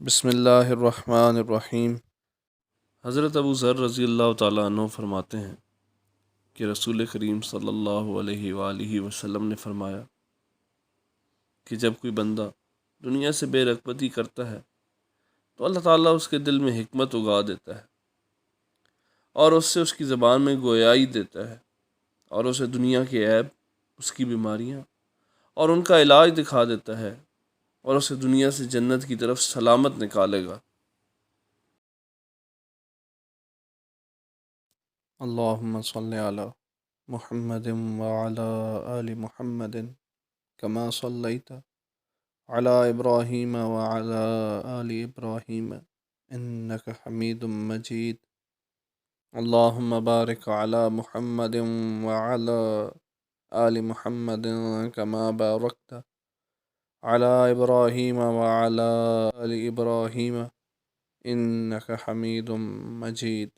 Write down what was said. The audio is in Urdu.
بسم اللہ الرحمن الرحیم۔ حضرت ابو ذر رضی اللہ تعالیٰ عنہ فرماتے ہیں کہ رسول کریم صلی اللہ علیہ وآلہ وسلم نے فرمایا کہ جب کوئی بندہ دنیا سے بے رغبتی کرتا ہے تو اللہ تعالیٰ اس کے دل میں حکمت اگا دیتا ہے اور اس سے اس کی زبان میں گویائی دیتا ہے اور اسے دنیا کے عیب، اس کی بیماریاں اور ان کا علاج دکھا دیتا ہے اور اسے دنیا سے جنت کی طرف سلامت نکالے گا۔ اللہم صلی علی محمد وعلی آل محمد کما صلیت علی ابراہیم وعلی آل ابراہیم انک حمید مجید۔ اللہم بارک علی محمد وعلی آل محمد کما بارکت علی ابراہیم وعلی آل ابراہیم انک حمید مجید۔